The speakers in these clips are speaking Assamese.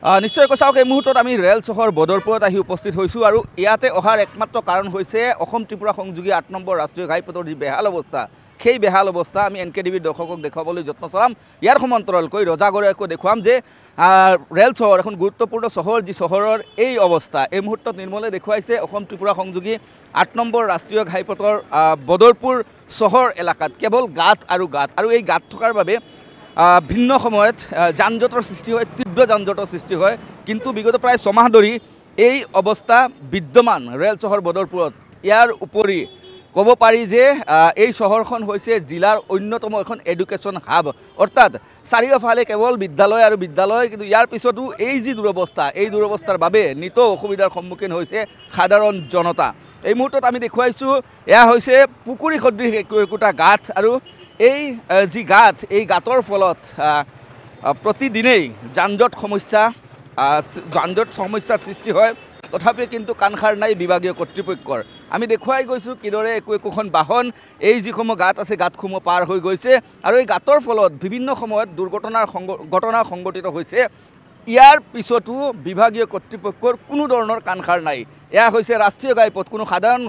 নিশ্চয়কৈ চাওক এই মুহূৰ্তত আমি ৰেল চহৰ বদৰপুৰত আহি উপস্থিত হৈছোঁ আৰু ইয়াতে অহাৰ একমাত্ৰ কাৰণ হৈছে অসম ত্ৰিপুৰা সংযোগী ৮ নম্বৰ ৰাষ্ট্ৰীয় ঘাইপথৰ যি বেহাল অৱস্থা সেই বেহাল অৱস্থা আমি NKTVৰ দৰ্শকক দেখুৱাবলৈ যত্ন চলাম। ইয়াৰ সমান্তৰালকৈ ৰজাগড়েকৈ দেখুৱাম যে ৰেল চহৰ এখন গুৰুত্বপূৰ্ণ চহৰ যি চহৰৰ এই অৱস্থা এই মুহূৰ্তত নিৰ্মলে দেখুৱাইছে অসম ত্ৰিপুৰা সংযোগী ৮ নম্বৰ ৰাষ্ট্ৰীয় ঘাইপথৰ বদৰপুৰ চহৰ এলেকাত কেৱল গাঁত আৰু এই গাঁত থকাৰ বাবে ভিন্ন সময়ত যানজঁটৰ সৃষ্টি হয়, তীব্ৰ যানজঁটৰ সৃষ্টি হয়। কিন্তু বিগত প্ৰায় ছমাহ ধৰি এই অৱস্থা বিদ্যমান ৰেল চহৰ বদৰপুৰত। ইয়াৰ উপৰি ক'ব পাৰি যে এই চহৰখন হৈছে জিলাৰ অন্যতম এখন এডুকেশ্যন হাব, অৰ্থাৎ চাৰিওফালে কেৱল বিদ্যালয় আৰু বিদ্যালয়। কিন্তু ইয়াৰ পিছতো এই যি দুৰৱস্থা এই দুৰৱস্থাৰ বাবে নিত অসুবিধাৰ সন্মুখীন হৈছে সাধাৰণ জনতা। এই মুহূৰ্তত আমি দেখুৱাইছোঁ এয়া হৈছে পুখুৰী সদৃশ একোটা গাঁত আৰু এই যি গাঁত এই গাঁতৰ ফলত প্ৰতিদিনেই যানজঁট সমস্যাৰ সৃষ্টি হয়। তথাপিও কিন্তু কাণসাৰ নাই বিভাগীয় কৰ্তৃপক্ষৰ। আমি দেখুৱাই গৈছোঁ কিদৰে একোখন বাহন এই যিসমূহ গাঁত আছে গাঁতসমূহ পাৰ হৈ গৈছে আৰু এই গাঁতৰ ফলত বিভিন্ন সময়ত ঘটনা সংঘটিত হৈছে। ইয়াৰ পিছতো বিভাগীয় কৰ্তৃপক্ষৰ কোনো ধৰণৰ কাণসাৰ নাই। এয়া হৈছে ৰাষ্ট্ৰীয় ঘাইপথ, কোনো সাধাৰণ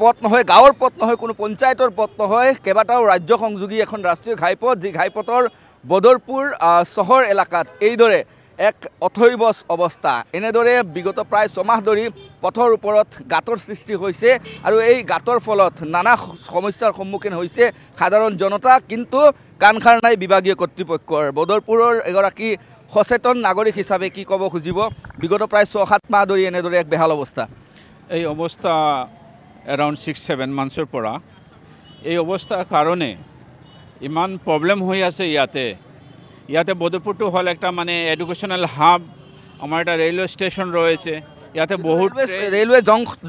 পথ নহয়, গাঁৱৰ পথ নহয়, কোনো পঞ্চায়তৰ পথ নহয়, কেইবাটাও ৰাজ্য সংযোগী এখন ৰাষ্ট্ৰীয় ঘাইপথ, যি ঘাইপথৰ বদৰপুৰ চহৰ এলেকাত এইদৰে এক অথৈবচ অৱস্থা। এনেদৰে বিগত প্ৰায় ছমাহ ধৰি পথৰ ওপৰত গাঁতৰ সৃষ্টি হৈছে আৰু এই গাঁতৰ ফলত নানা সমস্যাৰ সন্মুখীন হৈছে সাধাৰণ জনতা। কিন্তু কাণসাৰ নাই বিভাগীয় কৰ্তৃপক্ষৰ। বদৰপুৰৰ এগৰাকী সচেতন নাগৰিক হিচাপে কি ক'ব খুজিব? বিগত প্ৰায় ৬-৭ মাহ ধৰি এনেদৰে এক বেহাল অৱস্থা। এই অৱস্থা এৰাউণ্ড 6-7 মান্থছৰ পৰা এই অৱস্থাৰ কাৰণে ইমান প্ৰব্লেম হৈ আছে। ইয়াতে বদৰপুৰটো হ'ল একটা মানে এডুকেশ্যনেল হাব। আমাৰ এটা ৰেলৱে ষ্টেচন ৰয়েছে, ইয়াতে বহুত ৰেলৱে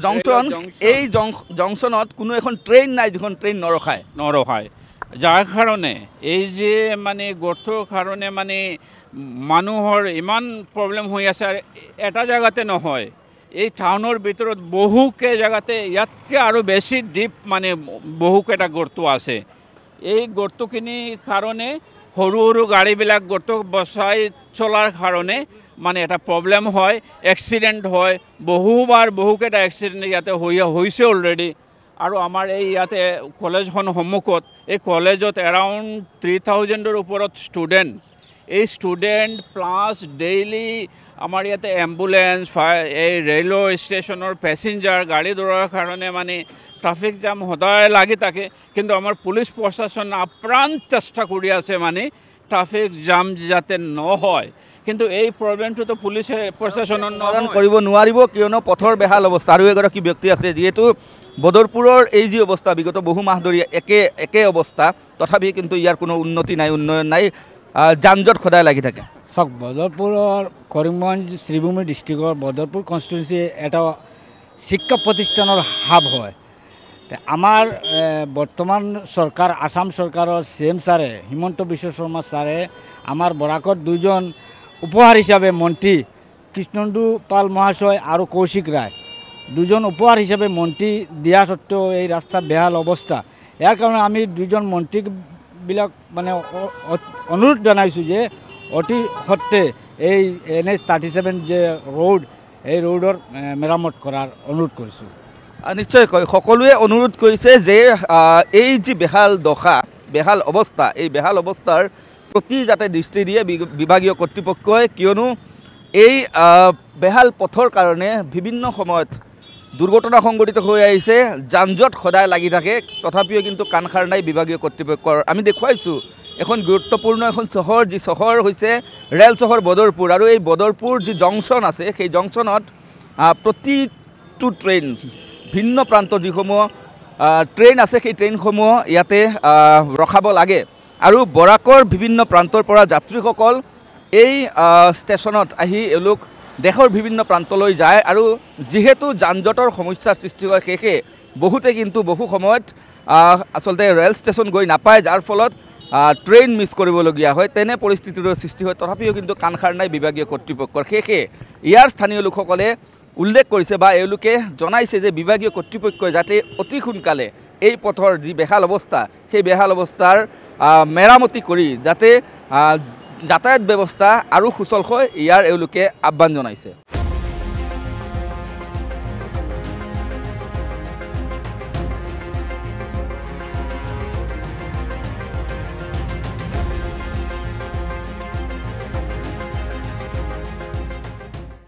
জংচন। এই জংচনত কোনো এখন ট্ৰেইন নাই যিখন ট্ৰেইন নৰখায়, যাৰ কাৰণে এই যে মানে গৰ্তৰ কাৰণে মানে মানুহৰ ইমান প্ৰব্লেম হৈ আছে। আৰু এটা জেগাতে নহয়, এই টাউনৰ ভিতৰত বহুকে জেগাতে ইয়াতকৈ আৰু বেছি ডিপ মানে বহুকেইটা গৰ্ত আছে। এই গৰ্তখিনিৰ কাৰণে সৰু গাড়ীবিলাক গৰ্ত বচাই চলাৰ কাৰণে মানে এটা প্ৰব্লেম হয়, এক্সিডেণ্ট হয়। বহুকেইটা এক্সিডেণ্ট ইয়াতে হৈছে অলৰেডি। আৰু আমাৰ এই ইয়াতে কলেজখন সন্মুখত, এই কলেজত এৰাউণ্ড 3000ৰ ওপৰত ষ্টুডেণ্ট। এই ষ্টুডেণ্ট প্লাছ ডেইলি আমাৰ ইয়াতে এম্বুলেঞ্চ, এই ৰেলৱে ষ্টেচনৰ পেছেঞ্জাৰ গাড়ী দৌৰাৰ কাৰণে মানে ট্ৰাফিক জাম সদায় লাগি থাকে। কিন্তু আমাৰ পুলিচ প্ৰশাসন আপ্ৰাণ চেষ্টা কৰি আছে মানে ট্ৰাফিক জাম যাতে নহয়। কিন্তু এই প্ৰব্লেমটোতো পুলিচে প্ৰশাসনৰ সমাধান কৰিব নোৱাৰিব, কিয়নো পথৰ বেহাল অৱস্থা। আৰু এগৰাকী ব্যক্তি আছে যিহেতু বদৰপুৰৰ এই যি অৱস্থা বিগত বহু মাহ ধৰি একে অৱস্থা, তথাপি কিন্তু ইয়াৰ কোনো উন্নতি নাই, উন্নয়ন নাই, যানজঁট সদায় লাগি থাকে। চাওক, বদৰপুৰৰ কৰিমগঞ্জ শ্ৰীভূমি ডিষ্ট্ৰিক্টৰ বদৰপুৰ কনষ্টিটুৱেঞ্চি এটা শিক্ষা প্ৰতিষ্ঠানৰ হাব হয়। আমাৰ বৰ্তমান চৰকাৰ, আসাম চৰকাৰৰ CM ছাৰে, হিমন্ত বিশ্ব শৰ্মা ছাৰে আমাৰ বৰাকত দুজন উপহাৰ হিচাপে মন্ত্ৰী কৃষ্ণেন্দু পাল মহাশয় আৰু কৌশিক ৰায় দুজন উপহাৰ হিচাপে মন্ত্ৰী দিয়া স্বত্বেও এই ৰাস্তাৰ বেহাল অৱস্থা। ইয়াৰ কাৰণে আমি দুজন মন্ত্ৰীবিলাক মানে অনুৰোধ জনাইছোঁ যে অতি সত্ত্বে এই NH 37 যে ৰোড, এই ৰোডৰ মেৰামত কৰাৰ অনুৰোধ কৰিছোঁ। নিশ্চয়কৈ সকলোৱে অনুৰোধ কৰিছে যে এই যি বেহাল দশা, বেহাল অৱস্থা, এই বেহাল অৱস্থাৰ প্ৰতি যাতে দৃষ্টি দিয়ে বিভাগীয় কৰ্তৃপক্ষই, কিয়নো এই বেহাল পথৰ কাৰণে বিভিন্ন সময়ত দুৰ্ঘটনা সংঘটিত হৈ আহিছে, যানজঁট সদায় লাগি থাকে। তথাপিও কিন্তু কাণসাৰ নাই বিভাগীয় কৰ্তৃপক্ষৰ। আমি দেখুৱাইছোঁ এখন গুৰুত্বপূৰ্ণ এখন চহৰ, যি চহৰ হৈছে ৰেল চহৰ বদৰপুৰ। আৰু এই বদৰপুৰ যি জংচন আছে, সেই জংচনত প্ৰতিটো ট্ৰেইন, ভিন্ন প্ৰান্তৰ যিসমূহ ট্ৰেইন আছে সেই ট্ৰেইনসমূহ ইয়াতে ৰখাব লাগে। আৰু বৰাকৰ বিভিন্ন প্ৰান্তৰ পৰা যাত্ৰীসকল এই ষ্টেচনত আহি এওঁলোক দেশৰ বিভিন্ন প্ৰান্তলৈ যায়। আৰু যিহেতু যানজঁটৰ সমস্যাৰ সৃষ্টি হয়, সেয়েহে বহুতে কিন্তু বহু সময়ত আচলতে ৰেল ষ্টেচন গৈ নাপায়, যাৰ ফলত ট্ৰেইন মিছ কৰিবলগীয়া হয়। তেনে পৰিস্থিতিৰ সৃষ্টি হয়। তথাপিও কিন্তু কাণসাৰ নাই বিভাগীয় কৰ্তৃপক্ষৰ। সেয়েহে ইয়াৰ স্থানীয় লোকসকলে উল্লেখ কৰিছে বা এওঁলোকে জনাইছে যে বিভাগীয় কৰ্তৃপক্ষই যাতে অতি সোনকালে এই পথৰ যি বেহাল অৱস্থা, সেই বেহাল অৱস্থাৰ মেৰামতি কৰি যাতে যাতায়াত ব্যৱস্থা আৰু সুচল হয় ইয়াৰ এওঁলোকে আহ্বান জনাইছে।